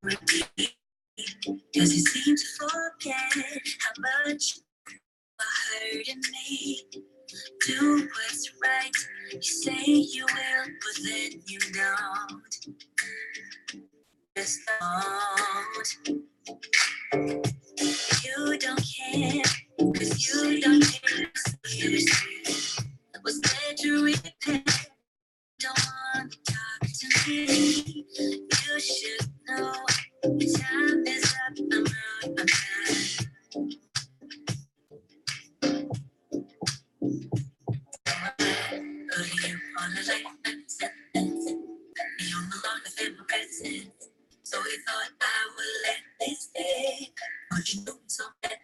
repeat. Cause you seem to forget how much you are hurting me. Do what's right, you say you will, but then you don't. Just don't. You don't care, cause you don't care. Seriously, was there to repair? Don't want to talk to me. You should know your time is up. I'm out, I'm done. Putting you on a lifetime sentence. You no longer fit my presence. So we thought I would let this stay. But you know so bad.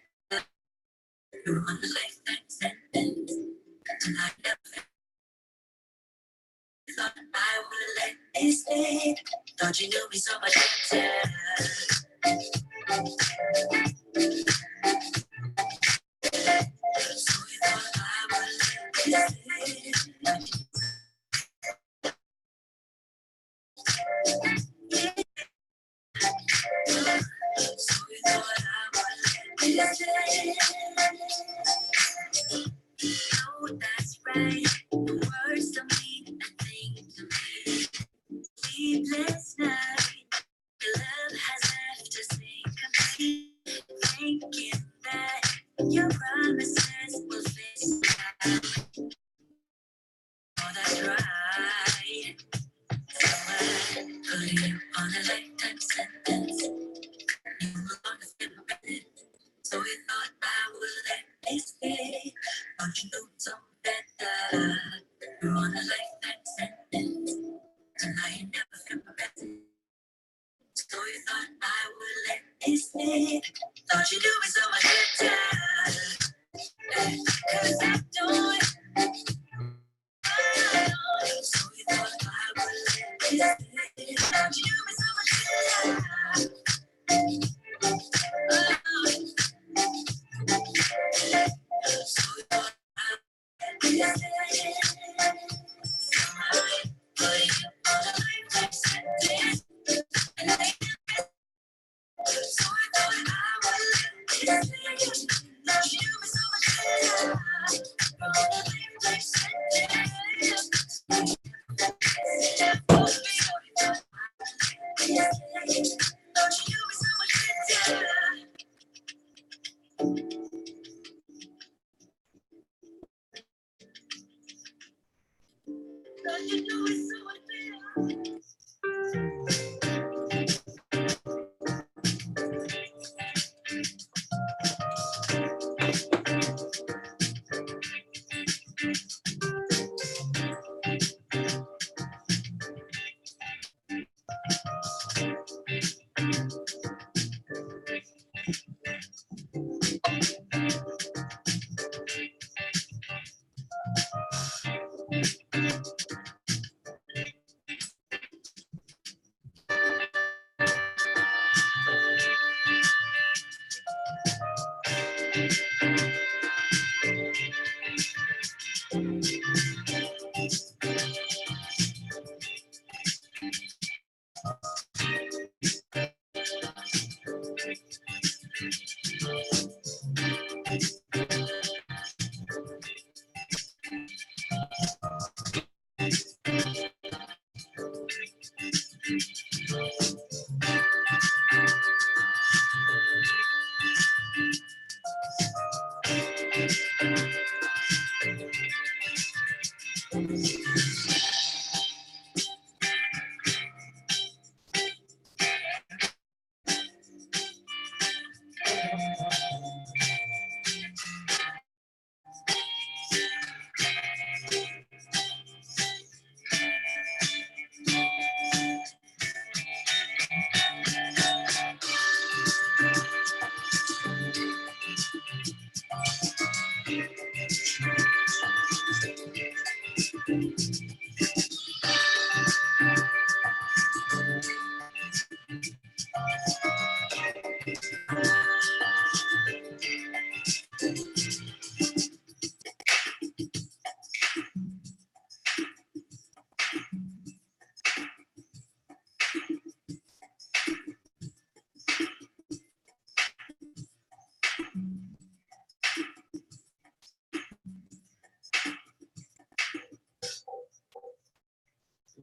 You're on a lifetime sentence. And I never thought I would let this stay. Thought you knew me so much better. So we thought I would let this stay. So we thought I would let this stay. No, that's right. The words don't mean a thing to me. Sleepless night. Your love has left us incomplete. Thinking that your promises will fit out. Oh, that's right. So I put you on a lifetime sentence. You no longer fit my presence. So we thought I would let it stay. Don't you know it's all better? You're on a lifetime sentence. And I ain't never fit my presence. So we thought I would let it stay. Thought you knew me so much better. Cause I don't. So we thought I would let it stay. Thought you knew me so much better. So we thought I would let it stay. Put you on a lifetime sentence. And I so I thought I would let it stay. Thought you knew me so much better. On a lifetime sentence. Thought you knew me so much better. Thought you knew me so much better.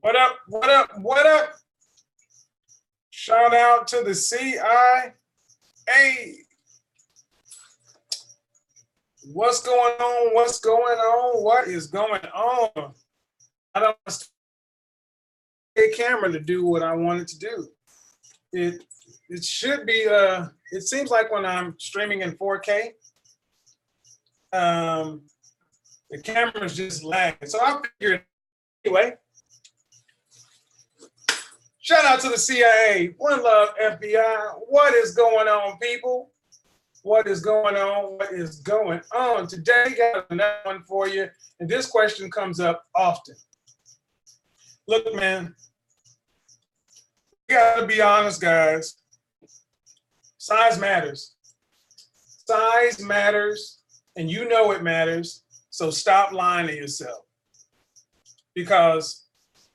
What up? What up? What up? Shout out to the CIA. What's going on? What's going on? What is going on? I don't have a camera to do what I wanted to do. It should be it seems like when I'm streaming in 4K, the camera's just lagging. So I figured anyway. Shout out to the CIA. One love, FBI. What is going on, people? What is going on? What is going on? Today, got another one for you. And this question comes up often. Look, man, you gotta be honest, guys. Size matters. Size matters, and you know it matters. So stop lying to yourself. Because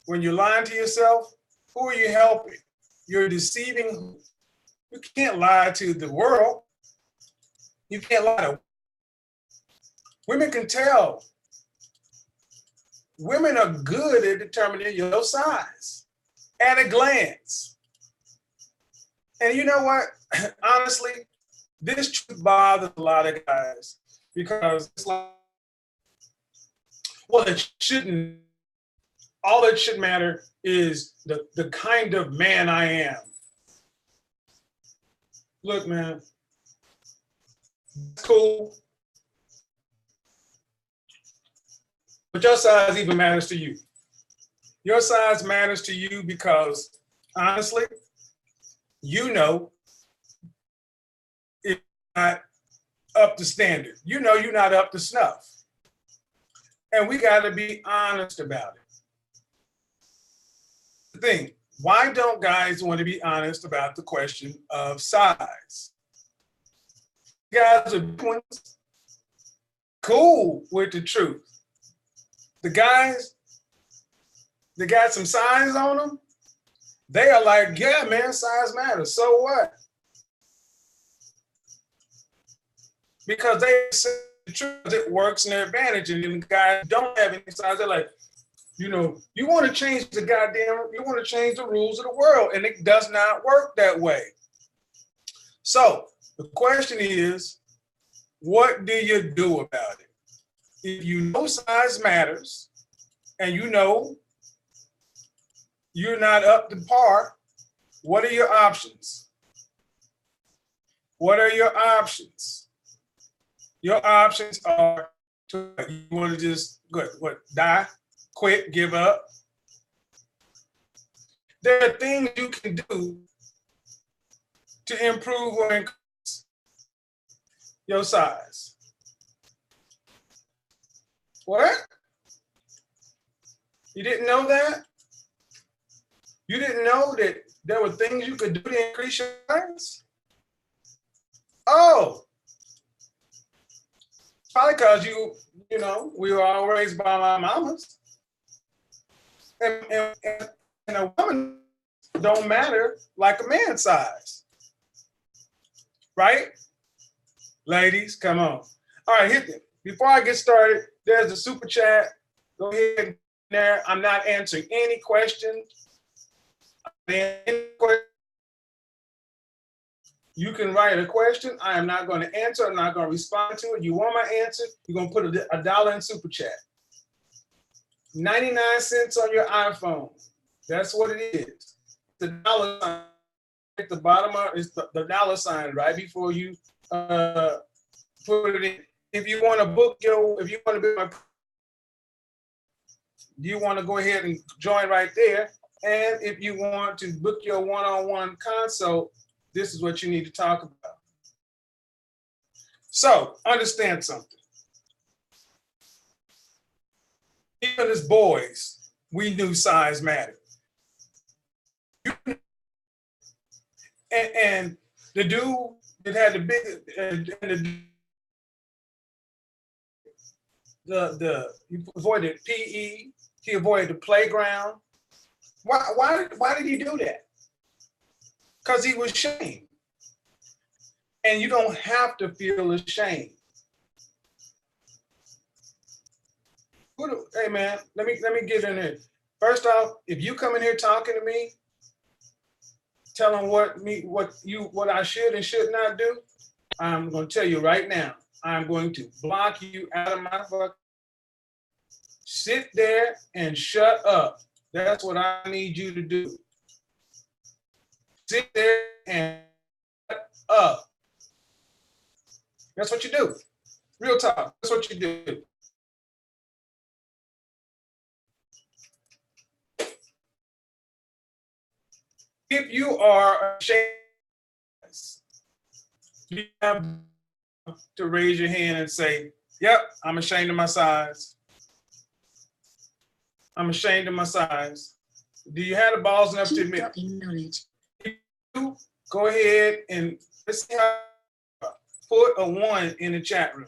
when you're lying to yourself, who are you helping? You're deceiving. You can't lie to the world. You can't lie to women. Can tell. Women are good at determining your size at a glance. And you know what? Honestly, this truth bothers a lot of guys because it's like, well, it shouldn't. All that should matter is the kind of man I am. Look, man, it's cool. But your size even matters to you. Your size matters to you because, honestly, you know it's not up to standard. You know you're not up to snuff. And we got to be honest about it. The thing, why don't guys want to be honest about the question of size? Guys are cool with the truth. The guys that got some size on them, they are like, yeah, man, size matters. So what? Because they say the truth, it works in their advantage. And then the guys don't have any size, they're like, you know, you want to change the you want to change the rules of the world, and it does not work that way. So the question is, what do you do about it? If you know size matters, and you know you're not up to par, what are your options? What are your options? Your options are to, you want to just die, quit, give up. There are things you can do to improve or increase your size. What? You didn't know that? You didn't know that there were things you could do to increase your size? Oh, probably because you know, we were all raised by our mamas. And a woman don't matter like a man's size. Right? Ladies, come on. All right, hit it. Before I get started, there's a super chat. Go ahead there. I'm not answering any questions. You can write a question. I am not going to answer. I'm not going to respond to it. You want my answer? You're going to put a dollar in super chat. 99 cents on your iPhone. That's what it is. The dollar sign at the bottom is the dollar sign right before you put it in. If you want to book if you want to be you want to go ahead and join right there. And if you want to book your one-on-one consult, this is what you need to talk about. So understand something. Even as boys, we knew size mattered. And the dude that had the big, he avoided PE, he avoided the playground. Why did he do that? Because he was ashamed. And you don't have to feel ashamed. Hey man, let me get in there. First off, if you come in here talking to me, telling what I should and should not do, I'm going to tell you right now, I'm going to block you out of my fucking. Sit there and shut up. That's what I need you to do. Sit there and shut up. That's what you do. Real talk. That's what you do. If you are ashamed, you have to raise your hand and say, yep, I'm ashamed of my size. I'm ashamed of my size. Do you have the balls enough to admit? Go ahead and let's see how. Put a 1 in the chat room.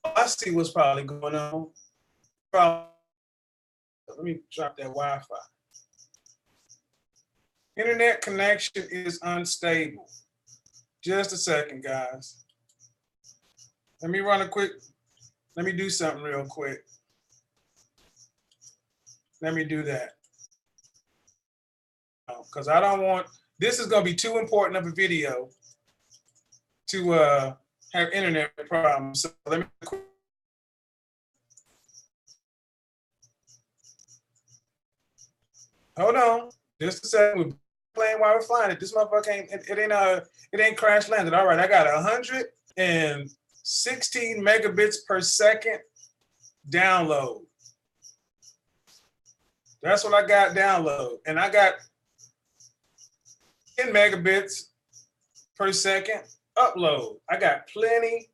I see what's probably going on. Let me drop that Wi-Fi. Internet connection is unstable. Just a second, guys. Let me do something real quick. Let me do that. Because I don't want, this is going to be too important of a video to have internet problems. So let me. Hold on, just a second. We're playing while we're flying it. This motherfucker ain't. It ain't crash landed. All right, I got 116 megabits per second download. That's what I got download, and I got 10 megabits per second upload. I got plenty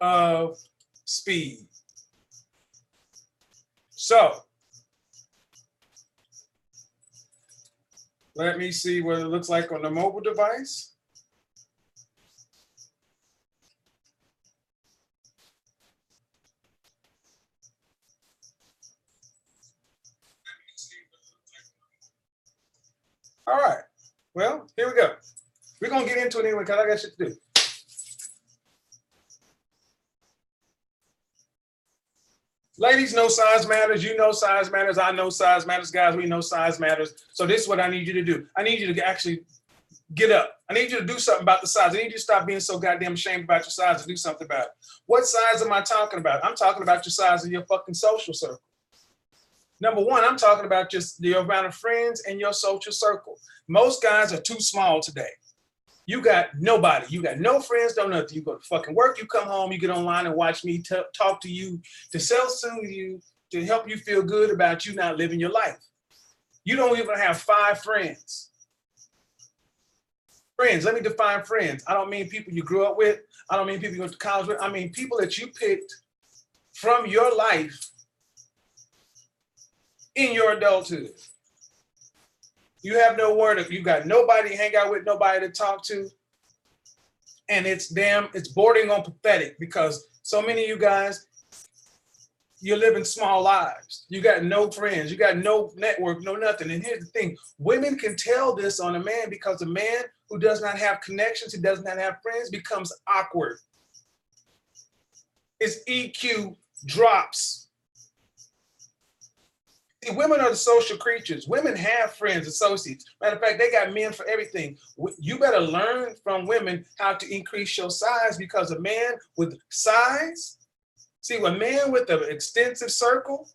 of speed. So let me see what it looks like on the mobile device. All right. Well, here we go. We're going to get into it anyway because I got shit to do. Ladies know size matters. You know size matters. I know size matters. Guys, we know size matters. So this is what I need you to do. I need you to actually get up. I need you to do something about the size. I need you to stop being so goddamn ashamed about your size and do something about it. What size am I talking about? I'm talking about your size of your fucking social circle. Number one, I'm talking about just the amount of friends in your social circle. Most guys are too small today. You got nobody. You got no friends, no nothing. You go to fucking work, you come home, you get online and watch me talk to you, to self-soothe you, to help you feel good about you not living your life. You don't even have 5 friends. Friends, let me define friends. I don't mean people you grew up with. I don't mean people you went to college with. I mean people that you picked from your life in your adulthood. You have no word. You got nobody to hang out with, nobody to talk to. And it's bordering on pathetic because so many of you guys, you're living small lives. You got no friends. You got no network, no nothing. And here's the thing. Women can tell this on a man because a man who does not have connections, who does not have friends, becomes awkward. His EQ drops. Women are the social creatures. Women have friends, associates. Matter of fact, they got men for everything. You better learn from women how to increase your size because a man with size, see, a man with an extensive circle,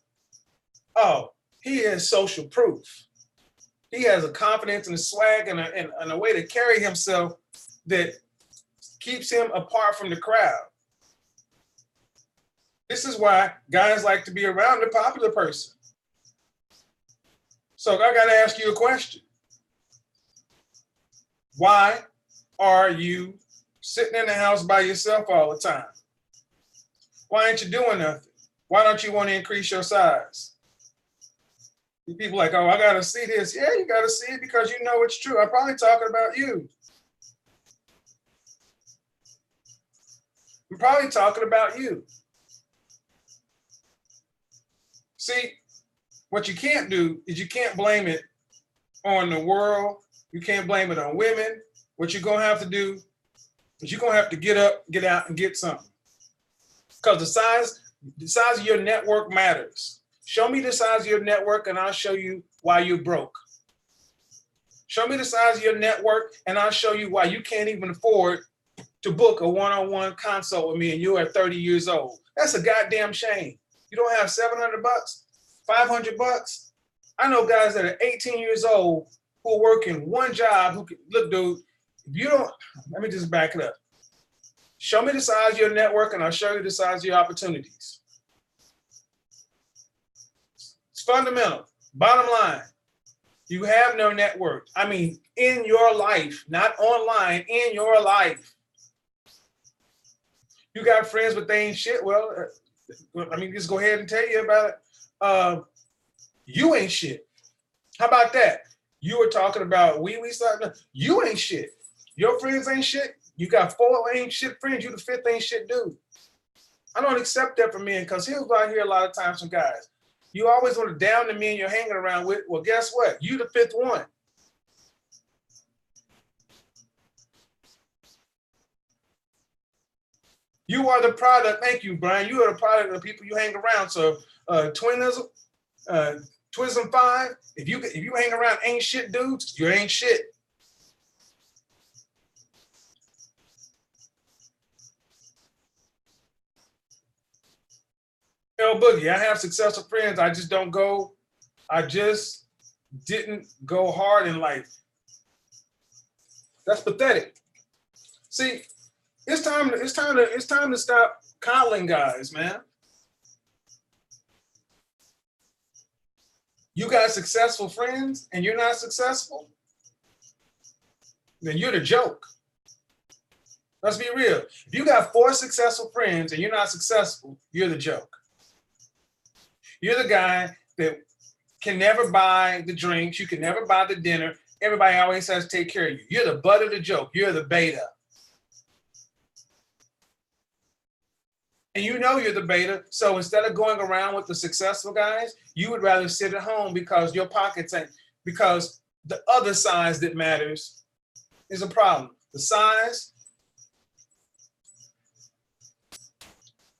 oh, he is social proof. He has a confidence and a swag and a way to carry himself that keeps him apart from the crowd. This is why guys like to be around the popular person. So I got to ask you a question. Why are you sitting in the house by yourself all the time? Why ain't you doing nothing? Why don't you want to increase your size? People like, oh, I got to see this. Yeah, you got to see it because you know it's true. I'm probably talking about you. I'm probably talking about you. See, what you can't do is you can't blame it on the world. You can't blame it on women. What you're going to have to do is you're going to have to get up, get out, and get something. Because the size of your network matters. Show me the size of your network and I'll show you why you're broke. Show me the size of your network and I'll show you why you can't even afford to book a one-on-one consult with me and you're at 30 years old. That's a goddamn shame. You don't have 700 bucks, 500 bucks. I know guys that are 18 years old who are working one job who can, look, dude, if you don't, let me just back it up. Show me the size of your network and I'll show you the size of your opportunities. It's fundamental. Bottom line, you have no network. I mean, in your life, not online, in your life. You got friends, but they ain't shit. Well, I mean, just go ahead and tell you about it. You ain't shit. How about that? You were talking about wee something. You ain't shit. Your friends ain't shit. You got 4 ain't shit friends. You the 5th ain't shit dude. I don't accept that from men because here's what I hear a lot of times from guys. You always want to down the men you're hanging around with. Well, guess what? You the 5th one. You are the product. Thank you, Brian. You are the product of the people you hang around. So, Twinism 5. If you hang around ain't shit dudes, you ain't shit. L Boogie, I have successful friends. I just don't go. I just didn't go hard in life. That's pathetic. See, it's time to stop coddling guys, man. You got successful friends and you're not successful, then you're the joke. Let's be real. If you got 4 successful friends and you're not successful, you're the joke. You're the guy that can never buy the drinks. You can never buy the dinner. Everybody always has to take care of you. You're the butt of the joke. You're the beta. And you know you're the beta. So instead of going around with the successful guys, you would rather sit at home because your pockets ain't, because the other size that matters is a problem. The size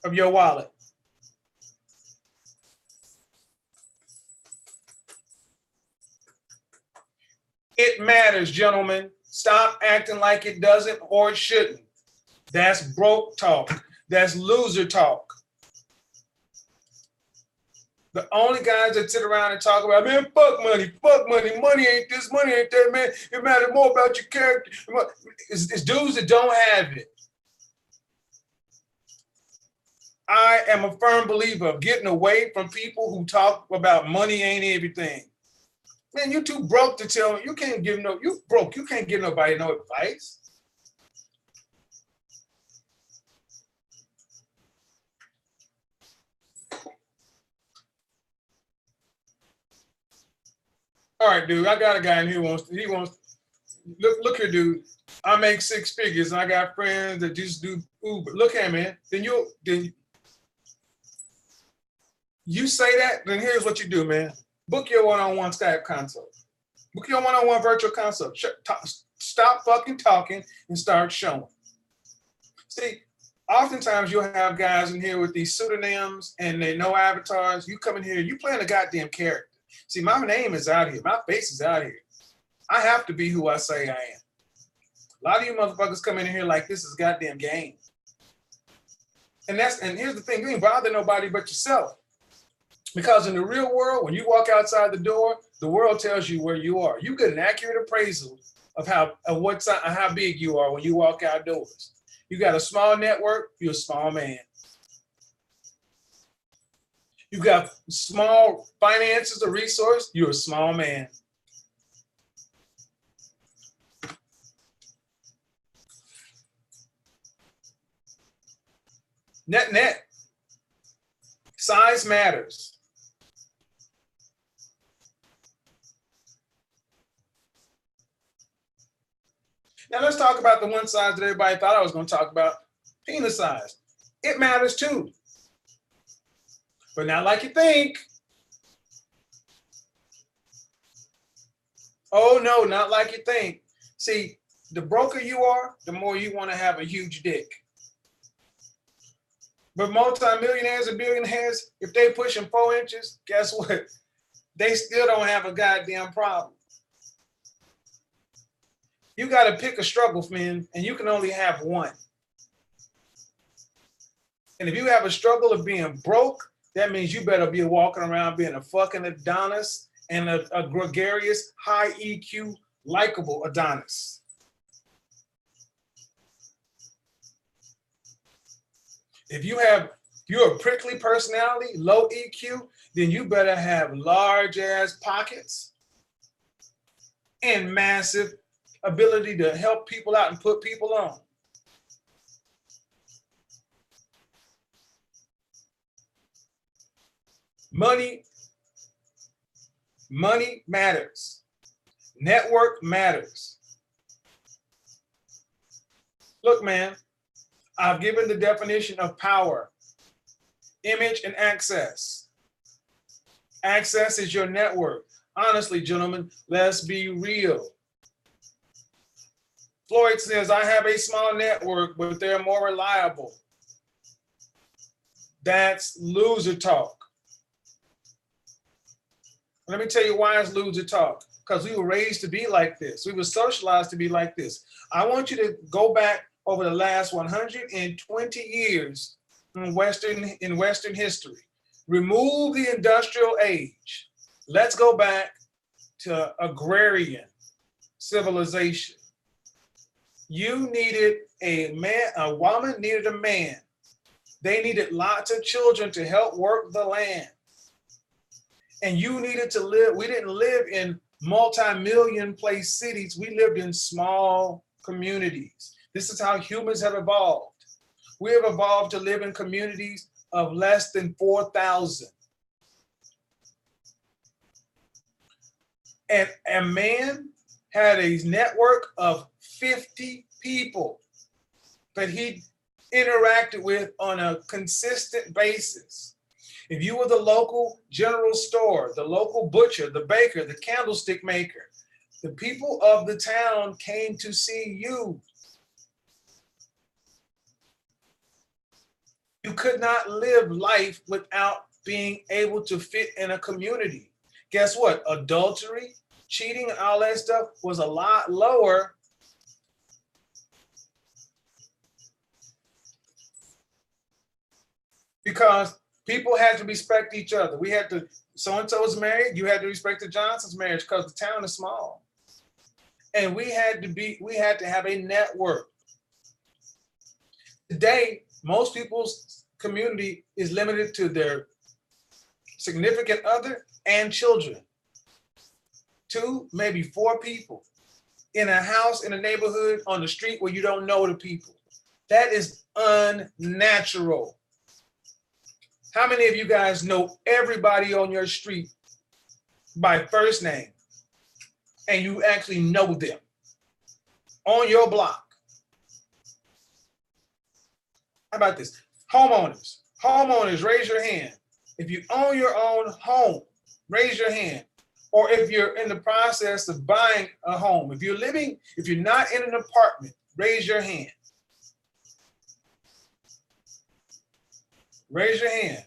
of your wallet. It matters, gentlemen. Stop acting like it doesn't or it shouldn't. That's broke talk. That's loser talk. The only guys that sit around and talk about, man, fuck money, money ain't this, money ain't that, man. It matters more about your character. It's dudes that don't have it. I am a firm believer of getting away from people who talk about money ain't everything. Man, you too broke to tell me. You can't give no, you broke. You can't give nobody no advice. All right, dude, I got a guy in here he wants, look here, dude. I make 6 figures and I got friends that just do Uber. Look here, man. Then you say that, then here's what you do, man. Book your one-on-one Skype consult. Book your one-on-one virtual consult. Stop fucking talking and start showing. See, oftentimes you'll have guys in here with these pseudonyms and they know avatars. You come in here, you playing a goddamn character. See, my name is out here. My face is out here. I have to be who I say I am. A lot of you motherfuckers come in here like this is a goddamn game. And here's the thing, you ain't bother nobody but yourself. Because in the real world, when you walk outside the door, the world tells you where you are. You get an accurate appraisal of how big you are when you walk outdoors. You got a small network, you're a small man. You got small finances or resource, you're a small man. Net. Size matters. Now let's talk about the one size that everybody thought I was going to talk about, penis size. It matters too, but not like you think. Oh no, not like you think. See, the broker you are, the more you want to have a huge dick. But multimillionaires and billionaires, if they pushing 4 inches, guess what? They still don't have a goddamn problem. You got to pick a struggle, man, and you can only have one. And if you have a struggle of being broke, that means you better be walking around being a fucking Adonis and a gregarious, high EQ, likable Adonis. If you're a prickly personality, low EQ, then you better have large ass pockets and massive ability to help people out and put people on. Money matters. Network matters. Look, man, I've given the definition of power, image, and access. Access is your network. Honestly, gentlemen, let's be real. Floyd says, I have a small network, but they're more reliable. That's loser talk. Let me tell you why it's loser talk. Because we were raised to be like this. We were socialized to be like this. I want you to go back over the last 120 years in Western history. Remove the industrial age. Let's go back to agrarian civilization. You needed a man, a woman needed a man. They needed lots of children to help work the land. And you needed to live, we didn't live in multi-million place cities. We lived in small communities. This is how humans have evolved. We have evolved to live in communities of less than 4,000. And a man had a network of 50 people that he interacted with on a consistent basis. If you were the local general store, the local butcher, the baker, the candlestick maker, the people of the town came to see you. You could not live life without being able to fit in a community. Guess what? Adultery, cheating, and all that stuff was a lot lower because people had to respect each other. We had to, so-and-so's married, you had to respect the Johnson's marriage because the town is small. And we had to have a network. Today, most people's community is limited to their significant other and children. 2, maybe 4 people in a house, in a neighborhood, on the street where you don't know the people. That is unnatural. How many of you guys know everybody on your street by first name and you actually know them on your block? How about this? Homeowners, raise your hand. If you own your own home, raise your hand. Or if you're in the process of buying a home, if you're not in an apartment, raise your hand. Raise your hand.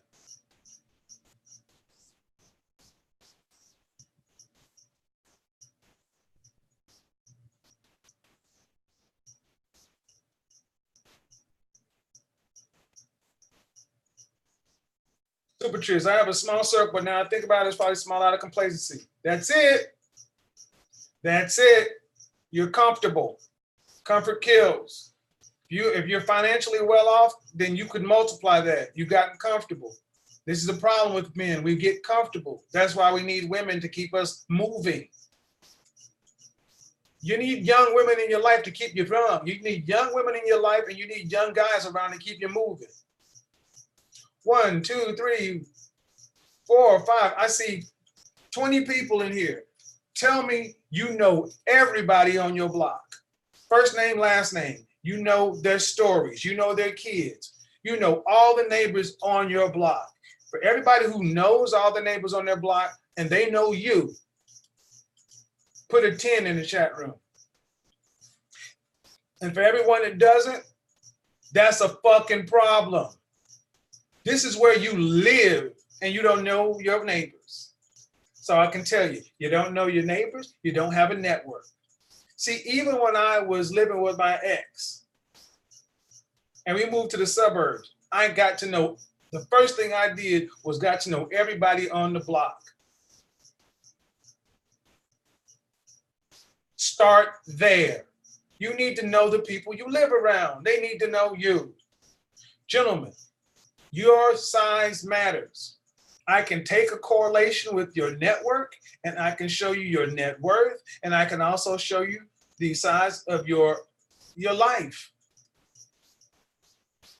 Super cheers. I have a small circle, but now I think about it, it's probably small out of complacency. That's it. That's it. You're comfortable. Comfort kills. If you're financially well off, then you could multiply that. You've gotten comfortable. This is the problem with men. We get comfortable. That's why we need women to keep us moving. You need young women in your life to keep you young. You need young women in your life, and you need young guys around to keep you moving. 1, 2, 3, 4, 5. I see 20 people in here. Tell me you know everybody on your block. First name, last name. You know their stories. You know their kids. You know all the neighbors on your block. For everybody who knows all the neighbors on their block and they know you, put a 10 in the chat room. And for everyone that doesn't, that's a fucking problem. This is where you live and you don't know your neighbors. So I can tell you, you don't know your neighbors, you don't have a network. See, even when I was living with my ex and we moved to the suburbs, I got to know, the first thing I did was got to know everybody on the block. Start there. You need to know the people you live around. They need to know you. Gentlemen, your size matters. I can take a correlation with your network and I can show you your net worth, and I can also show you the size of your life.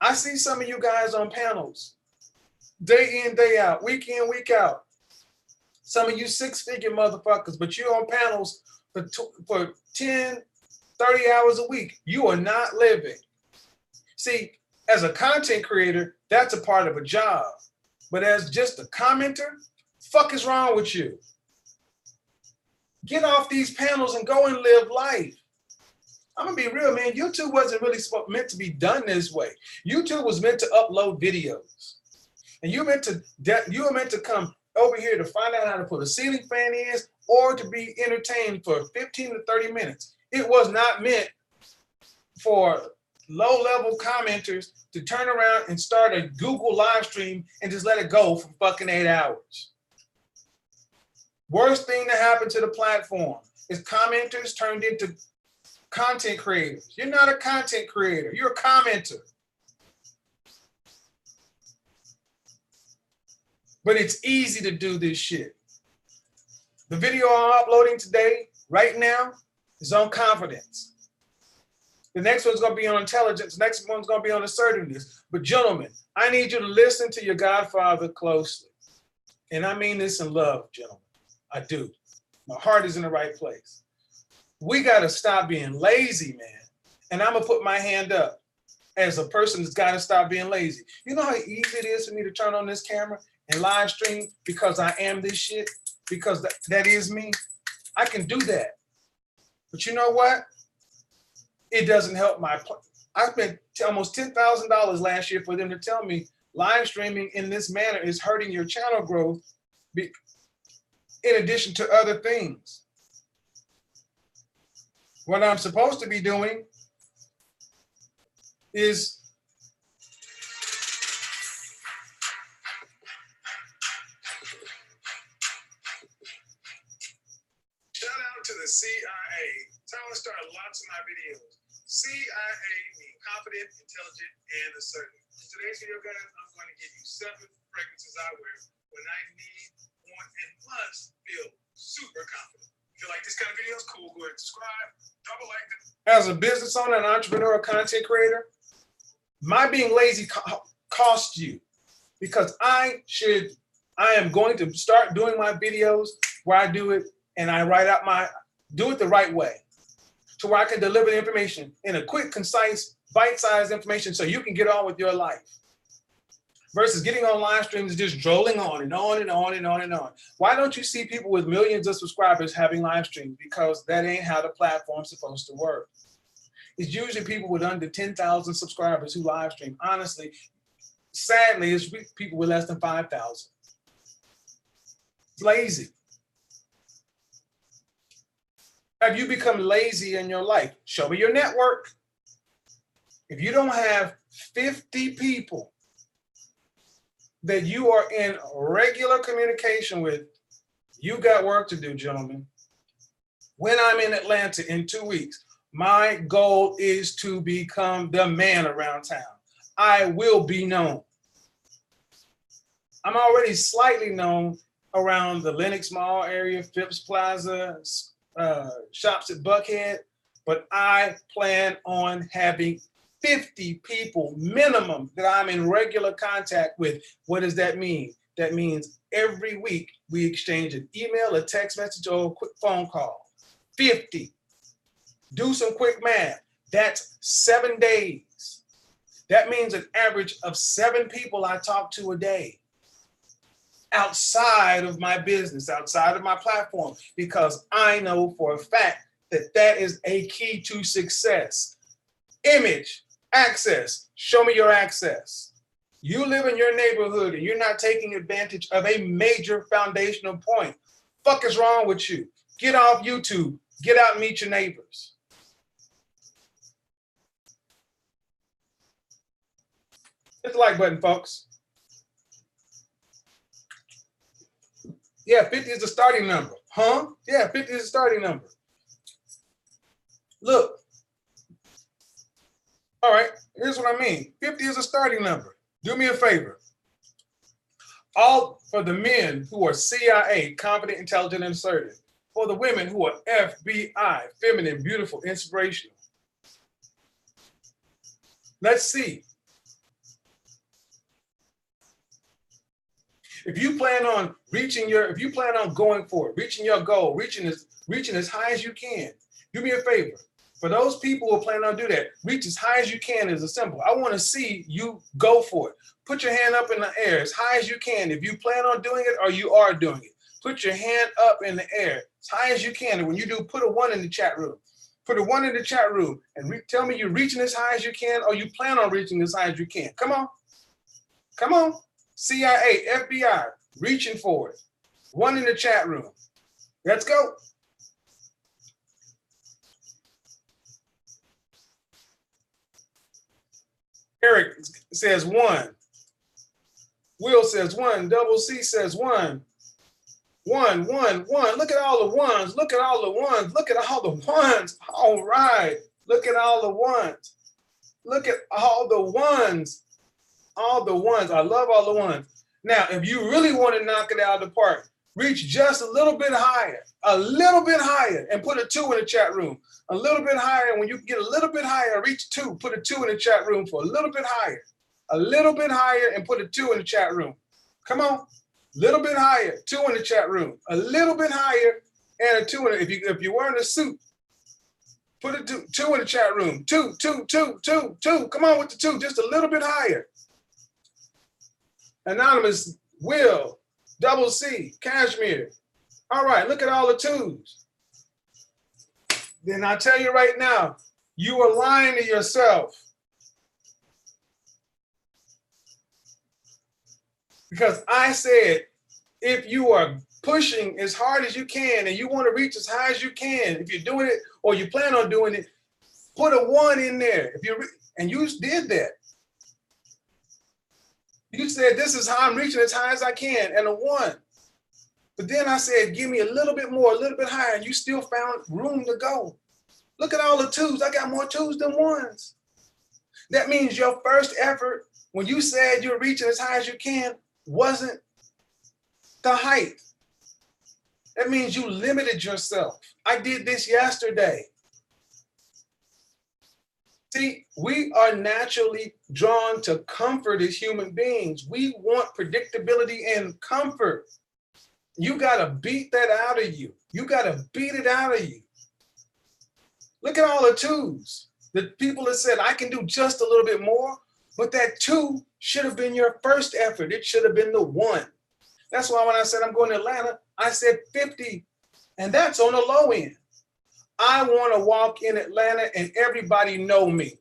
I see some of you guys on panels day in, day out, week in, week out. Some of you six-figure motherfuckers, but you're on panels for 10, 30 hours a week. You are not living. See, as a content creator, that's a part of a job. But as just a commenter, fuck is wrong with you? Get off these panels and go and live life. I'm gonna be real, man. YouTube wasn't really meant to be done this way. YouTube was meant to upload videos. And you were meant to come over here to find out how to put a ceiling fan in or to be entertained for 15 to 30 minutes. It was not meant for low-level commenters to turn around and start a Google live stream and just let it go for fucking 8 hours. Worst thing that happened to the platform is commenters turned into content creators. You're not a content creator, you're a commenter. But it's easy to do this shit. The video I'm uploading today, right now, is on confidence. The next one's going to be on intelligence. The next one's going to be on assertiveness. But gentlemen, I need you to listen to your Godfather closely. And I mean this in love, gentlemen. I do. My heart is in the right place. We got to stop being lazy, man. And I'm going to put my hand up as a person that's got to stop being lazy. You know how easy it is for me to turn on this camera and live stream because I am this shit? Because that is me? I can do that. But you know what? It doesn't help my plan. I spent almost $10,000 last year for them to tell me live streaming in this manner is hurting your channel growth in addition to other things. What I'm supposed to be doing is shout out to the CIA. Tell them to start lots of my videos. CIA means confident, intelligent, and assertive. Today's video, guys, I'm going to give you 7 fragrances I wear when I need, want, and must feel super confident. If you like this kind of videos, cool, go ahead and subscribe, double like it. As a business owner, an entrepreneur, a content creator, my being lazy costs you, because I am going to start doing my videos where I do it and I do it the right way, to where I can deliver the information in a quick, concise, bite-sized information so you can get on with your life. Versus getting on live streams and just drolling on and on and on and on and on. Why don't you see people with millions of subscribers having live streams? Because that ain't how the platform's supposed to work. It's usually people with under 10,000 subscribers who live stream. Honestly, sadly, it's people with less than 5,000. It's lazy. Have you become lazy in your life? Show me your network. If you don't have 50 people that you are in regular communication with, you got work to do, gentlemen. When I'm in Atlanta in 2 weeks, my goal is to become the man around town. I will be known. I'm already slightly known around the Lenox Mall area, Phipps Plaza, shops at Buckhead, but I plan on having 50 people minimum that I'm in regular contact with. What does that mean? That means every week we exchange an email, a text message, or a quick phone call. 50. Do some quick math. That's 7 days. That means an average of 7 people I talk to a day. Outside of my business, outside of my platform, because I know for a fact that that is a key to success. Image, access, show me your access. You live in your neighborhood and you're not taking advantage of a major foundational point. Fuck is wrong with you? Get off YouTube. Get out and meet your neighbors. Hit the like button, folks. Yeah, 50 is the starting number. Huh? Yeah, 50 is the starting number. Look. All right, here's what I mean. 50 is a starting number. Do me a favor. All for the men who are CIA, confident, intelligent, and assertive. For the women who are FBI, feminine, beautiful, inspirational. Let's see. If you plan on going for it, reaching your goal, reaching as high as you can, do me a favor. For those people who plan on doing that, reach as high as you can is a symbol. I want to see you go for it. Put your hand up in the air as high as you can. If you plan on doing it or you are doing it, put your hand up in the air as high as you can. And when you do, put a 1 in the chat room. Put a 1 in the chat room and tell me you're reaching as high as you can or you plan on reaching as high as you can. Come on. Come on. CIA, FBI, reaching for it. 1 in the chat room. Let's go. Eric says 1. Will says 1. Double C says 1. 1, 1, 1. Look at all the ones. Look at all the ones. Look at all the ones. All right. Look at all the ones. Look at all the ones. All the ones. I love all the ones. Now, if you really want to knock it out of the park, reach just a little bit higher, and put a 2 in the chat room. A little bit higher. When you get a little bit higher, reach 2. Put a 2 in the chat room for a little bit higher. A little bit higher and put a 2 in the chat room. Come on. Little bit higher, 2 in the chat room. A little bit higher and a 2 in it. If you're wearing a suit, put a 2 in the chat room. 2, 2, 2, 2, 2. Come on with the 2, just a little bit higher. Anonymous, Will, Double C, Cashmere. All right, look at all the 2s. Then I tell you right now, you are lying to yourself. Because I said, if you are pushing as hard as you can and you want to reach as high as you can, if you're doing it or you plan on doing it, put a 1 in there. And you did that. You said, this is how I'm reaching as high as I can, and a 1. But then I said, give me a little bit more, a little bit higher, and you still found room to go. Look at all the 2s. I got more 2s than 1s. That means your first effort, when you said you're reaching as high as you can, wasn't the height. That means you limited yourself. I did this yesterday. See, we are naturally drawn to comfort as human beings. We want predictability and comfort. You got to beat that out of you. You got to beat it out of you. Look at all the 2s. The people that said, I can do just a little bit more, but that 2 should have been your first effort. It should have been the 1. That's why when I said I'm going to Atlanta, I said 50, and that's on the low end. I want to walk in Atlanta and everybody know me.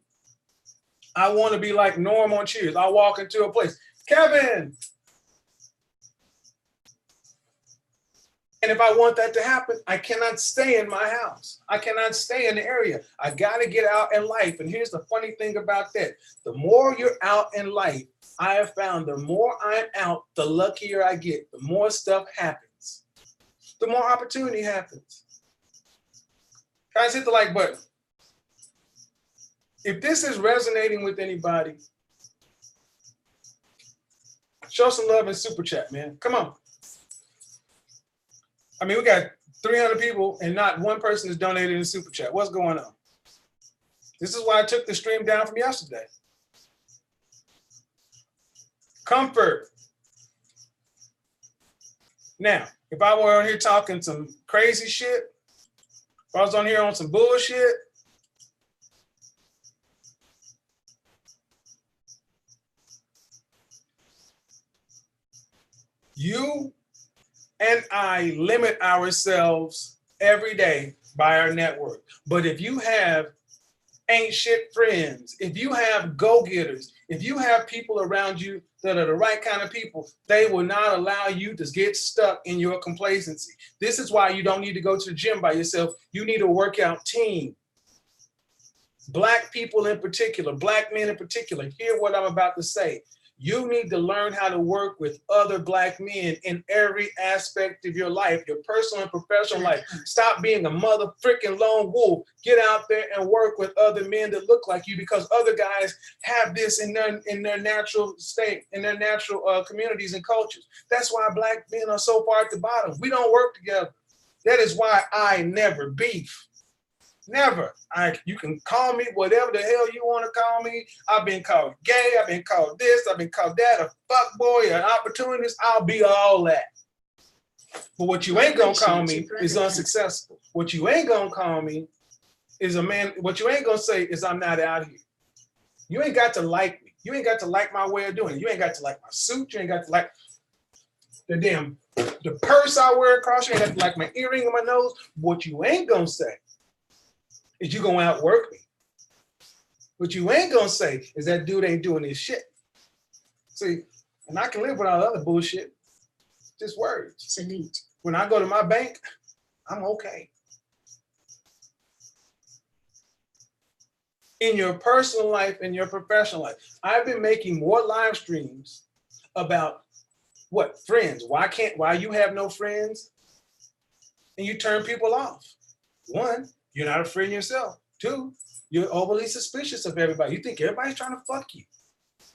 I want to be like Norm on Cheers. I walk into a place, Kevin. And if I want that to happen, I cannot stay in my house. I cannot stay in the area. I got to get out in life. And here's the funny thing about that. The more you're out in life, I have found the more I'm out, the luckier I get. The more stuff happens. The more opportunity happens. Guys, hit the like button. If this is resonating with anybody, show some love in Super Chat, man. Come on. I mean, we got 300 people and not one person is donated in Super Chat. What's going on? This is why I took the stream down from yesterday. Comfort. Now, if I were on here talking some crazy shit, if I was on here on some bullshit, you and I limit ourselves every day by our network. But if you have ain't shit friends, if you have go-getters, if you have people around you that are the right kind of people, they will not allow you to get stuck in your complacency. This is why you don't need to go to the gym by yourself. You need a workout team. Black people in particular, black men in particular, hear what I'm about to say. You need to learn how to work with other black men in every aspect of your life, your personal and professional life. Stop being a mother freaking lone wolf. Get out there and work with other men that look like you, because other guys have this in their natural state, in their natural communities and cultures. That's why black men are so far at the bottom. We don't work together. That is why I never beef. Never. You can call me whatever the hell you want to call me. I've been called gay. I've been called this. I've been called that. A fuck boy, an opportunist. I'll be all that. But what you ain't gonna call me is unsuccessful. What you ain't gonna call me is a man. What you ain't gonna say is I'm not out here. You ain't got to like me. You ain't got to like my way of doing it. You ain't got to like my suit. You ain't got to like the purse I wear across. You ain't got to like my earring on my nose. What you ain't gonna say is you gonna outwork me. What you ain't gonna say is that dude ain't doing his shit. See, and I can live without other bullshit. Just words. Salute. When I go to my bank, I'm okay. In your personal life, in your professional life, I've been making more live streams about what? Friends. Why you have no friends? And you turn people off. One, you're not a friend yourself. Two, you're overly suspicious of everybody. You think everybody's trying to fuck you.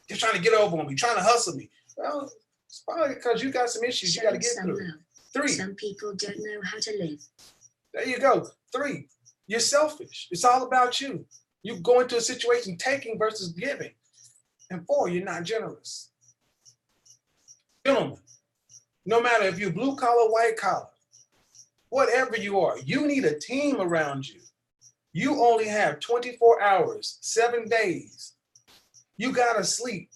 They're trying to get over on me, trying to hustle me. Well, it's probably because you got some issues you got to get through. Three. Some people don't know how to live. There you go. Three, you're selfish. It's all about you. You go into a situation taking versus giving. And four, you're not generous. Gentlemen, no matter if you're blue collar, white collar, whatever you are, you need a team around you. You only have 24 hours, 7 days. You gotta sleep.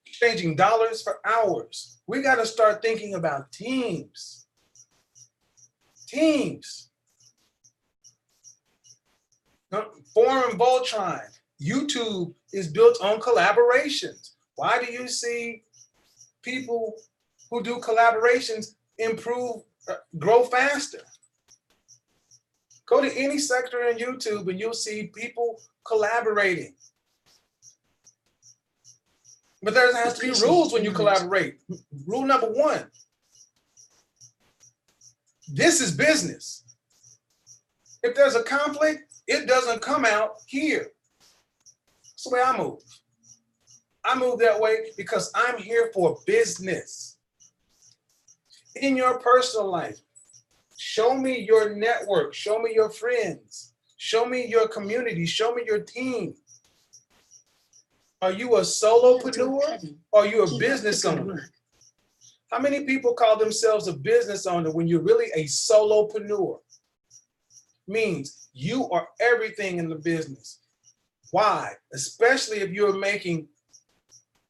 Exchanging dollars for hours. We gotta start thinking about teams. Teams. Forum Voltron. YouTube is built on collaborations. Why do you see people who do collaborations improve, grow faster? Go to any sector in YouTube and you'll see people collaborating. But there has to be rules when you collaborate. Rule number one, this is business. If there's a conflict, it doesn't come out here. That's the way I move. I move that way because I'm here for business. In your personal life, show me your network. Show me your friends. Show me your community. Show me your team. Are you a solopreneur or are you a business owner? How many people call themselves a business owner when you're really a solopreneur? Means you are everything in the business. Why? Especially if you're making,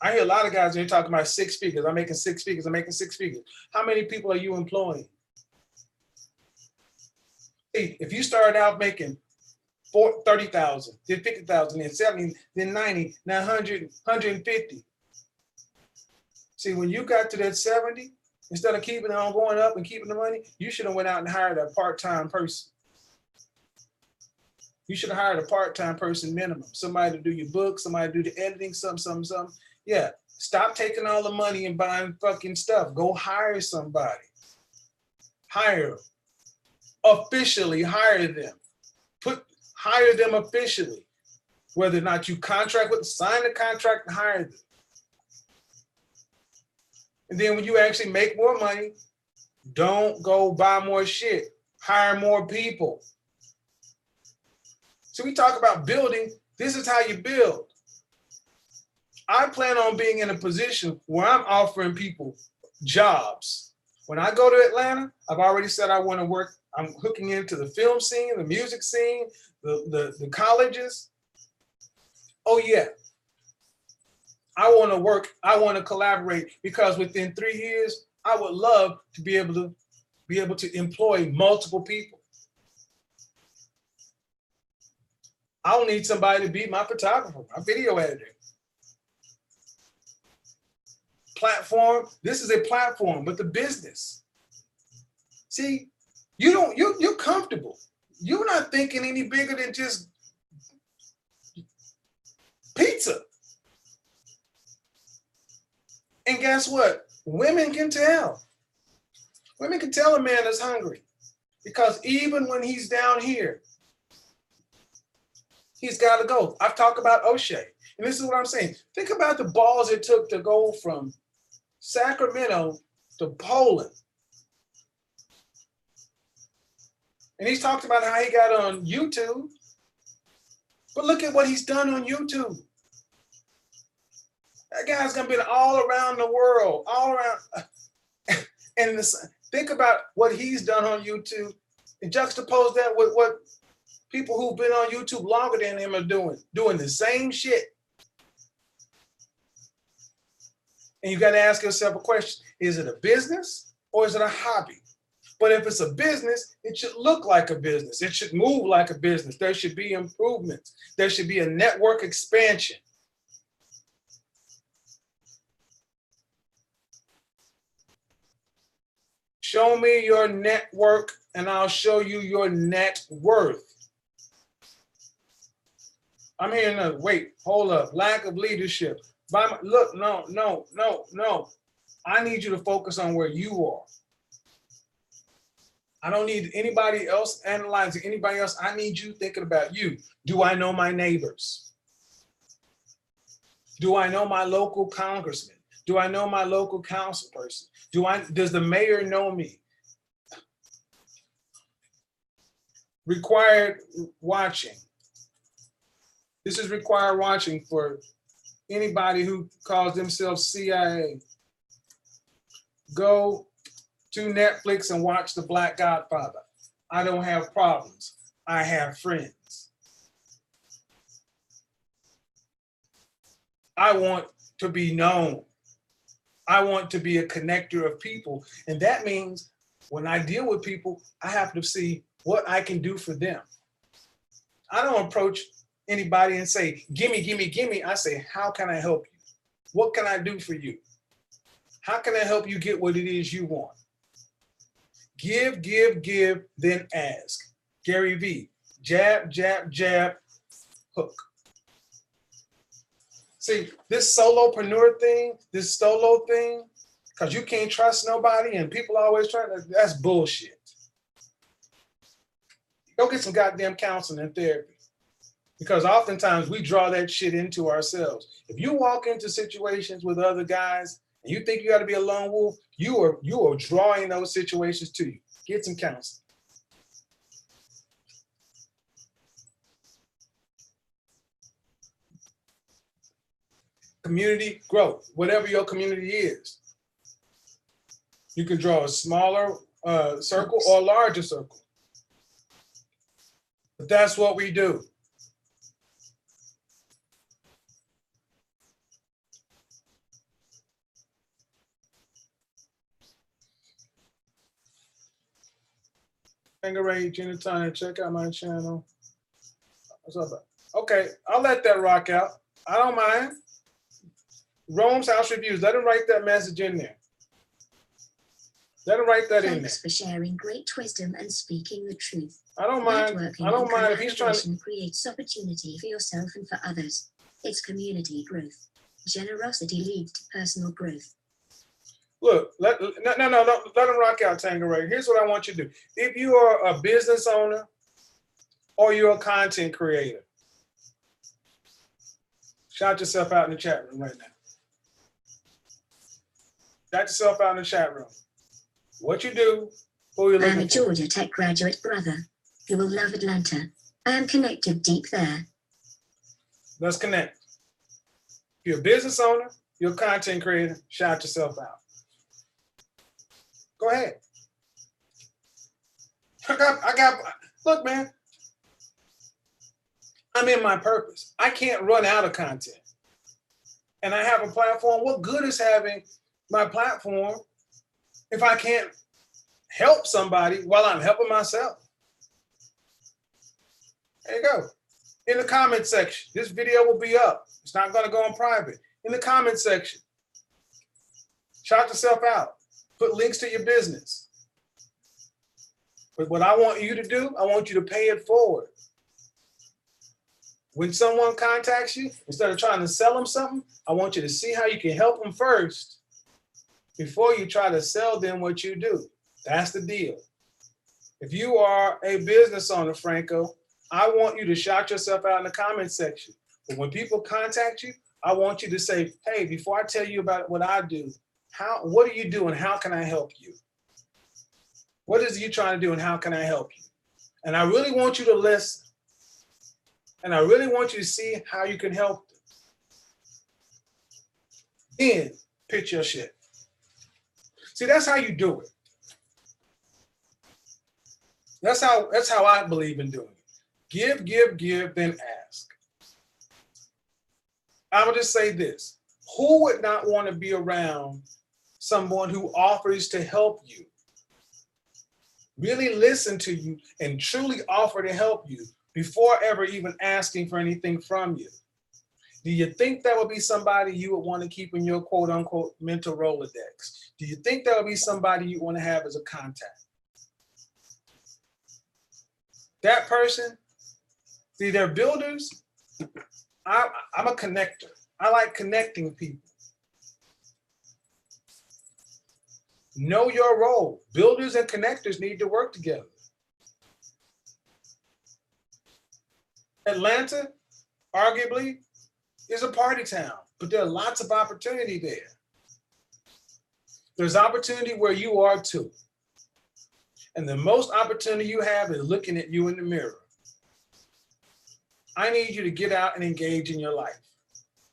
I hear a lot of guys when you're talking about 6 figures. I'm making 6 figures. I'm making 6 figures. How many people are you employing? See, if you started out making 30,000, then 50,000, then 70, then 90, now 100, 150. See, when you got to that 70, instead of keeping it on going up and keeping the money, you should have went out and hired a part-time person. You should have hired a part-time person minimum. Somebody to do your book, somebody to do the editing, something. Yeah, stop taking all the money and buying fucking stuff. Go hire somebody. Hire them. Officially hire them. Hire them officially. Whether or not you contract with, sign the contract and hire them. And then when you actually make more money, don't go buy more shit. Hire more people. So we talk about building. This is how you build. I plan on being in a position where I'm offering people jobs. When I go to Atlanta, I've already said I want to work. I'm hooking into the film scene, the music scene, the colleges. Oh yeah. I want to work. I want to collaborate because within 3 years, I would love to be able to employ multiple people. I'll need somebody to be my photographer, my video editor. Platform, this is a platform, but the business. See, you're comfortable. You're not thinking any bigger than just pizza. And guess what? Women can tell. Women can tell a man is hungry because even when he's down here, he's got to go. I've talked about O'Shea, and this is what I'm saying. Think about the balls it took to go from Sacramento to Poland. And he's talked about how he got on YouTube. But look at what he's done on YouTube. That guy's gonna be all around the world, all around. And think about what he's done on YouTube and juxtapose that with what people who've been on YouTube longer than him are doing the same shit. And you got to ask yourself a question. Is it a business or is it a hobby? But if it's a business, it should look like a business. It should move like a business. There should be improvements. There should be a network expansion. Show me your network and I'll show you your net worth. I'm hearing another, wait, hold up, lack of leadership. Look, no. I need you to focus on where you are. I don't need anybody else analyzing anybody else. I need you thinking about you. Do I know my neighbors? Do I know my local congressman? Do I know my local council person? Does the mayor know me? Required watching. This is required watching for anybody who calls themselves CIA. Go to Netflix and watch The Black Godfather. I don't have problems. I have friends. I want to be known. I want to be a connector of people. And that means when I deal with people, I have to see what I can do for them. I don't approach anybody and say, gimme, gimme, gimme. I say, how can I help you? What can I do for you? How can I help you get what it is you want? Give, then ask. Gary V. Jab, jab, jab, hook. See, this solopreneur thing, this solo thing, because you can't trust nobody and people always try to, that's bullshit. Go get some goddamn counseling and therapy. Because oftentimes we draw that shit into ourselves. If you walk into situations with other guys and you think you got to be a lone wolf, you are drawing those situations to you. Get some counseling. Community growth, whatever your community is. You can draw a smaller circle or a larger circle. But that's what we do. Ray, Genitine, check out my channel. What's up? Okay, I'll let that rock out. I don't mind. Rome's House Reviews. Let him write that message in there. Let him write that in there. Thanks for sharing great wisdom and speaking the truth. I don't mind. I don't mind if he's trying to creates opportunity for yourself and for others. It's community growth. Generosity leads to personal growth. Look, let him rock out, Tangeray. Here's what I want you to do. If you are a business owner or you're a content creator, shout yourself out in the chat room right now. Shout yourself out in the chat room. What you do, who you're looking for. I'm a Georgia Tech graduate brother. You will love Atlanta. I am connected deep there. Let's connect. If you're a business owner, you're a content creator, shout yourself out. Go ahead. Look, man, I'm in my purpose. I can't run out of content. And I have a platform. What good is having my platform if I can't help somebody while I'm helping myself? There you go. In the comment section, this video will be up. It's not going to go on private. In the comment section, shout yourself out. Put links to your business. But what I want you to do, I want you to pay it forward. When someone contacts you, instead of trying to sell them something, I want you to see how you can help them first before you try to sell them what you do. That's the deal. If you are a business owner, Franco, I want you to shout yourself out in the comment section. But when people contact you, I want you to say, hey, before I tell you about what I do, what do you do and how can I help you? What is you trying to do and how can I help you? And I really want you to listen. And I really want you to see how you can help them. Then pitch your shit. See, that's how you do it. That's how I believe in doing it. Give, then ask. I will just say this. Who would not want to be around someone who offers to help you? Really listen to you and truly offer to help you before ever even asking for anything from you. Do you think that would be somebody you would want to keep in your quote unquote mental Rolodex? Do you think that would be somebody you want to have as a contact? That person, see, they're builders. I'm a connector. I like connecting people. Know your role. Builders and connectors need to work together. Atlanta, arguably, is a party town, but there are lots of opportunity there. There's opportunity where you are too. And the most opportunity you have is looking at you in the mirror. I need you to get out and engage in your life.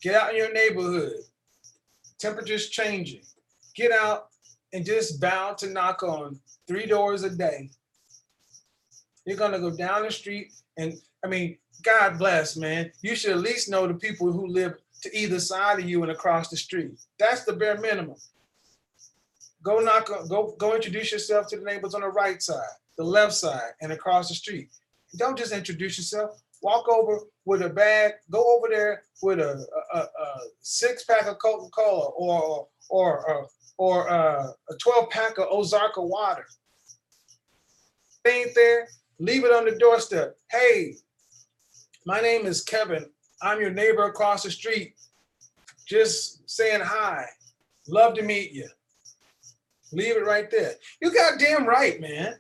Get out in your neighborhood. Temperature's changing. Get out and just bow to knock on 3 doors a day. You're gonna go down the street and, I mean, God bless, man. You should at least know the people who live to either side of you and across the street. That's the bare minimum. Go introduce yourself to the neighbors on the right side, the left side, and across the street. Don't just introduce yourself. Walk over with a bag. Go over there with a 6-pack of Coca-Cola or a 12-pack of Ozarka water. If they ain't there, leave it on the doorstep. Hey, my name is Kevin. I'm your neighbor across the street. Just saying hi. Love to meet you. Leave it right there. You goddamn right, man.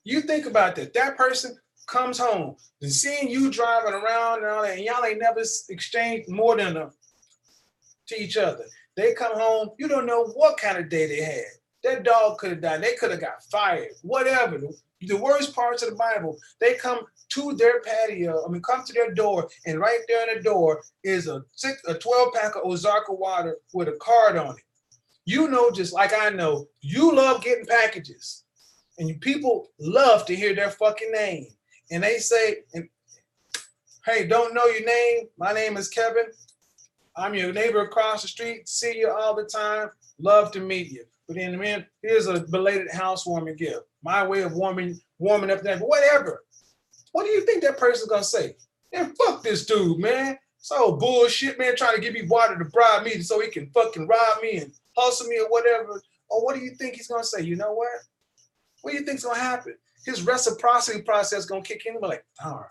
You think about that. That person comes home and seeing you driving around and all that, and y'all ain't never exchanged more than to each other. They come home, you don't know what kind of day they had. That dog could have died. They could have got fired. Whatever. The worst parts of the Bible, they come to their patio, come to their door, and right there in the door is a 12-pack of Ozarka water with a card on it. You know, just like I know, you love getting packages. And people love to hear their fucking name. And they say, hey, don't know your name? My name is Kevin. I'm your neighbor across the street. See you all the time. Love to meet you. But in the end, here's a belated housewarming gift. My way of warming up that, but whatever. What do you think that person's gonna say? Man, fuck this dude, man. It's all bullshit, man, trying to give me water to bribe me so he can fucking rob me and hustle me or whatever. Or what do you think he's gonna say? You know what? What do you think's gonna happen? His reciprocity process gonna kick in and be like, darn.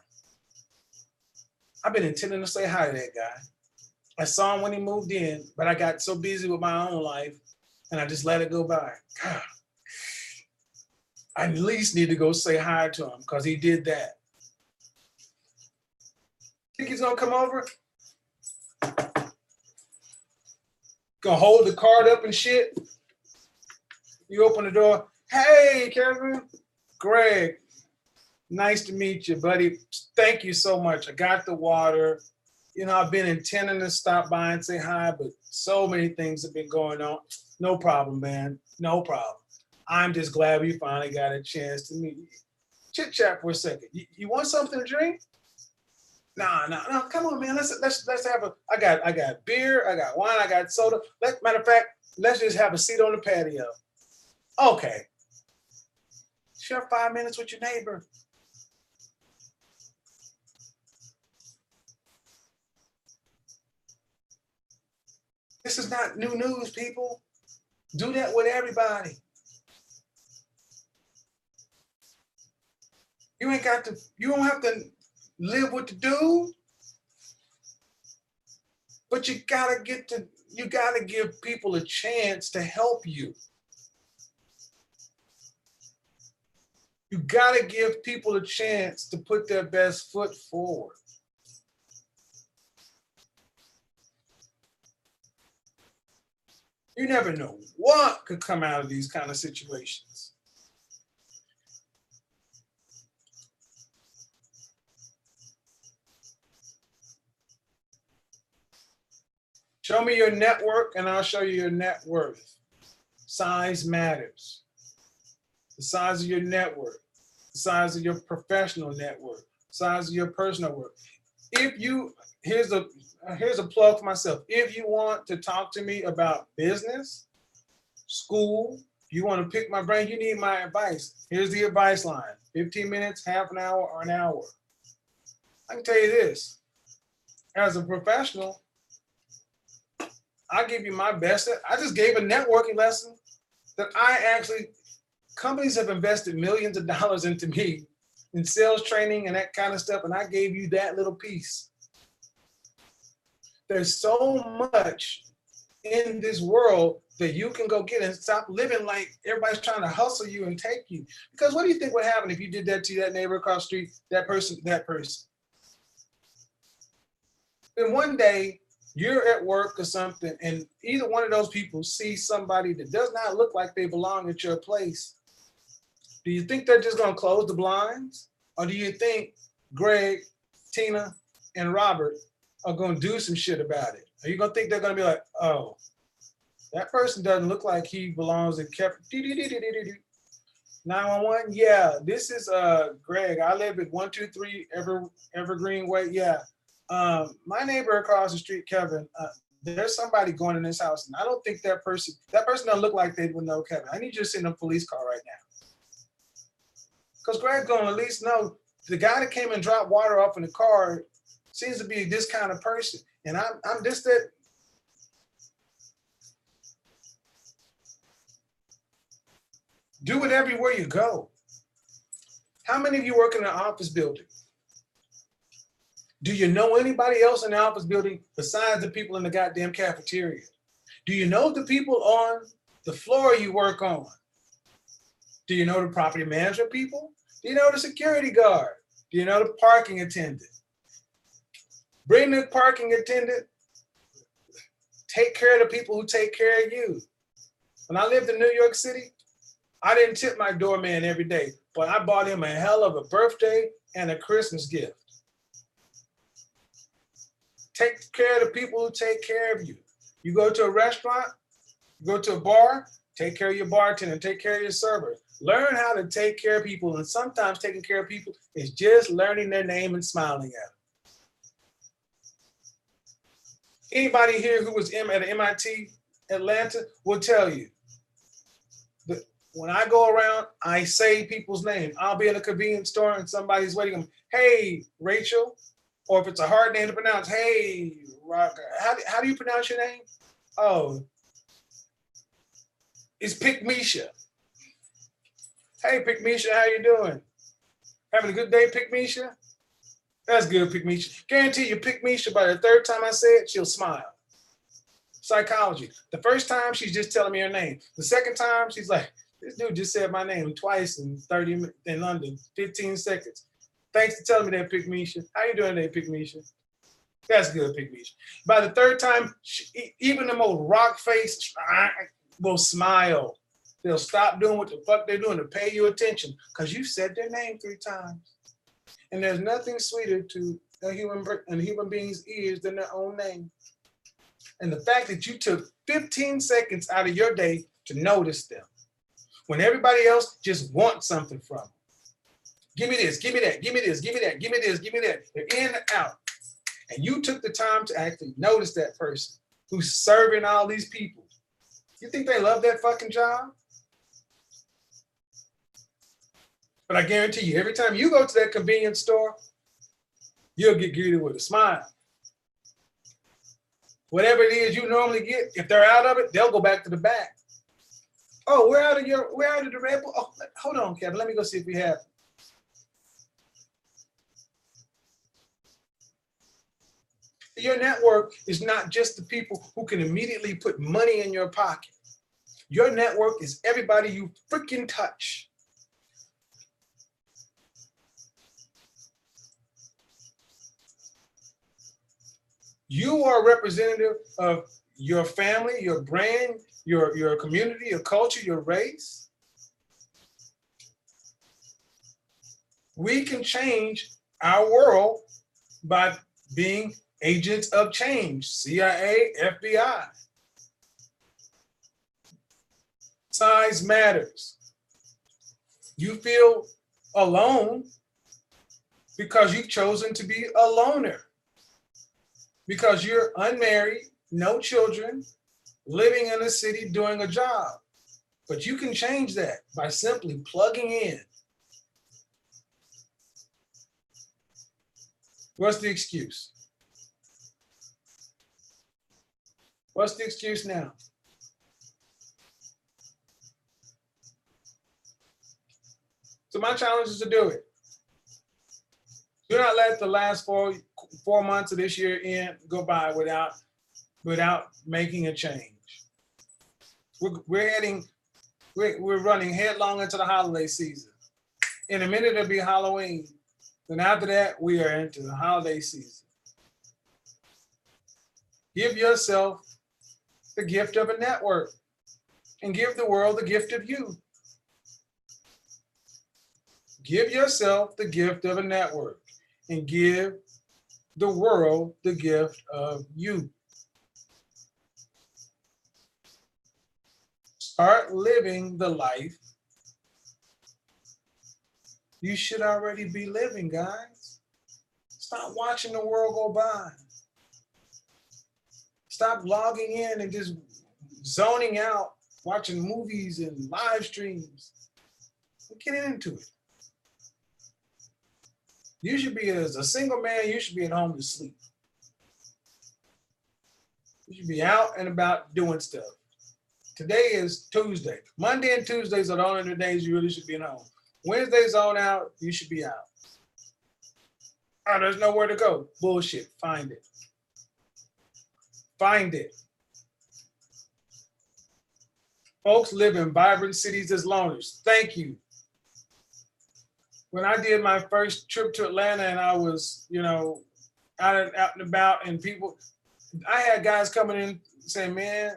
I've been intending to say hi to that guy. I saw him when he moved in, but I got so busy with my own life and I just let it go by. God, I at least need to go say hi to him because he did that. Think he's gonna come over? Gonna hold the card up and shit? You open the door. Hey, Kevin. Greg. Nice to meet you, buddy. Thank you so much. I got the water. You know, I've been intending to stop by and say hi, but so many things have been going on. No problem, man. No problem. I'm just glad we finally got a chance to meet you. Chit chat for a second. You want something to drink? No. Come on, man. Let's have a. I got beer. I got wine. I got soda. Matter of fact, let's just have a seat on the patio. Okay. Share 5 minutes with your neighbor. This is not new news, people. Do that with everybody. You don't have to live with the dude, but you gotta give people a chance to help you. You gotta give people a chance to put their best foot forward. You never know what could come out of these kind of situations. Show me your network and I'll show you your net worth. Size matters. The size of your network, the size of your professional network, the size of your personal work. Here's a plug for myself. If you want to talk to me about business, school, you want to pick my brain, you need my advice. Here's the advice line: 15 minutes, half an hour, or an hour. I can tell you this, as a professional, I'll give you my best. I just gave a networking lesson that companies have invested millions of dollars into me in sales training and that kind of stuff, and I gave you that little piece. There's so much in this world that you can go get and stop living like everybody's trying to hustle you and take you. Because what do you think would happen if you did that to that neighbor across the street, that person? Then one day you're at work or something, and either one of those people sees somebody that does not look like they belong at your place. Do you think they're just gonna close the blinds? Or do you think Greg, Tina, and Robert are gonna do some shit about it? Are you gonna think they're gonna be like, oh, that person doesn't look like he belongs in 911? Yeah, this is Greg. I live at 123 Evergreen Way. Yeah. My neighbor across the street, Kevin, there's somebody going in this house, and I don't think that person doesn't look like they would know Kevin. I need you to send a police car right now. Because Greg's going to at least know the guy that came and dropped water off in the car seems to be this kind of person. And I'm just that. Do it everywhere you go. How many of you work in an office building? Do you know anybody else in the office building besides the people in the goddamn cafeteria? Do you know the people on the floor you work on? Do you know the property management people? Do you know the security guard? Do you know the parking attendant? Bring the parking attendant. Take care of the people who take care of you. When I lived in New York City, I didn't tip my doorman every day, but I bought him a hell of a birthday and a Christmas gift. Take care of the people who take care of you. You go to a restaurant, you go to a bar, take care of your bartender, take care of your server. Learn how to take care of people, and sometimes taking care of people is just learning their name and smiling at them. Anybody here who was at MIT Atlanta will tell you that when I go around, I say people's names. I'll be in a convenience store and somebody's waiting. Hey, Rachel. Or if it's a hard name to pronounce, hey, Rocker. How do you pronounce your name? Oh, it's Pikmisha. Hey, Pikmisha, how you doing? Having a good day, Pikmisha? That's good, Pikmisha. Guarantee you, Pikmisha, by the third time I say it, she'll smile. Psychology. The first time, she's just telling me her name. The second time, she's like, this dude just said my name twice in 30 minutes in London, 15 seconds. Thanks for telling me that, Pikmisha. How you doing there, Pikmisha? That's good, Pikmisha. By the third time, even the most rock face will smile. They'll stop doing what the fuck they're doing to pay you attention because you said their name 3 times. And there's nothing sweeter to a human being's ears than their own name. And the fact that you took 15 seconds out of your day to notice them when everybody else just wants something from them. Give me this, give me that, give me this, give me that, give me this, give me that. They're in and out. And you took the time to actually notice that person who's serving all these people. You think they love that fucking job? But I guarantee you, every time you go to that convenience store, you'll get greeted with a smile. Whatever it is you normally get, if they're out of it, they'll go back to the back. Oh, we're out of the Red Bull. Oh, hold on, Kevin. Let me go see if we have. Your network is not just the people who can immediately put money in your pocket. Your network is everybody you freaking touch. You are a representative of your family, your brand, your community, your culture, your race. We can change our world by being agents of change, CIA, FBI. Size matters. You feel alone because you've chosen to be a loner, because you're unmarried, no children, living in a city doing a job. But you can change that by simply plugging in. What's the excuse? What's the excuse now? So my challenge is to do it. Do not let the last four months of this year go by without making a change. We're running headlong into the holiday season. In a minute it'll be Halloween. Then after that, we are into the holiday season. Give yourself the gift of a network and give the world the gift of you. Give yourself the gift of a network and give the world the gift of you. Start living the life you should already be living, guys. Stop watching the world go by. Stop logging in and just zoning out, watching movies and live streams. Get into it. You should be, as a single man, you should be at home to sleep. You should be out and about doing stuff. Today is Tuesday. Monday and Tuesdays are the only 2 days you really should be at home. Wednesday's on out, you should be out. Oh, there's nowhere to go. Bullshit. Find it. Find it. Folks live in vibrant cities as loners. Thank you. When I did my first trip to Atlanta and I was, out and about, and I had guys coming in saying, man,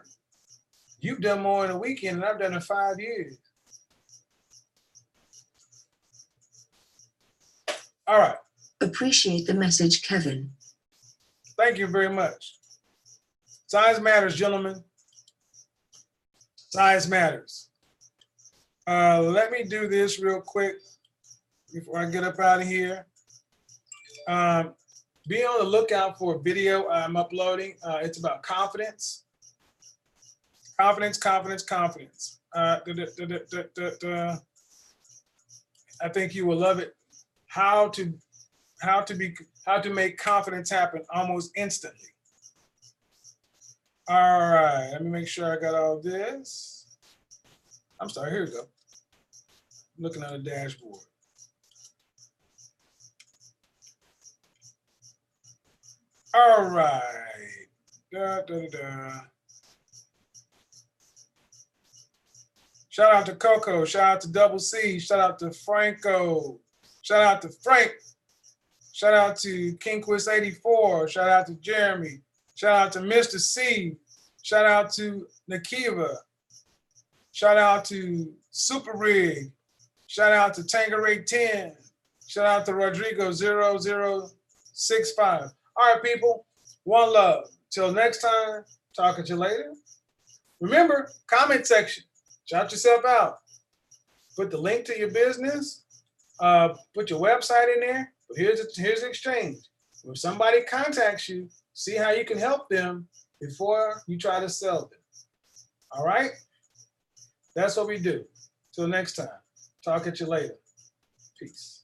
you've done more in a weekend than I've done in 5 years. All right. Appreciate the message, Kevin. Thank you very much. Size matters, gentlemen. Size matters. Let me do this real quick before I get up out of here. Be on the lookout for a video I'm uploading. It's about confidence. Confidence. I think you will love it. How to make confidence happen almost instantly. All right, let me make sure I got all this. I'm sorry, here we go. I'm looking at a dashboard. All right. Shout out to Coco. Shout out to Double C. Shout out to Franco. Shout out to Frank. Shout out to KingQuist84. Shout out to Jeremy. Shout out to Mr. C. Shout out to Nakiva. Shout out to Super Rig. Shout out to Tangeray 10. Shout out to Rodrigo 0065. All right, people. One love. Till next time. Talking to you later. Remember, comment section. Shout yourself out. Put the link to your business. Put your website in there. But here's the exchange. When somebody contacts you, see how you can help them before you try to sell them. All right? That's what we do. Till next time. Talk at you later. Peace.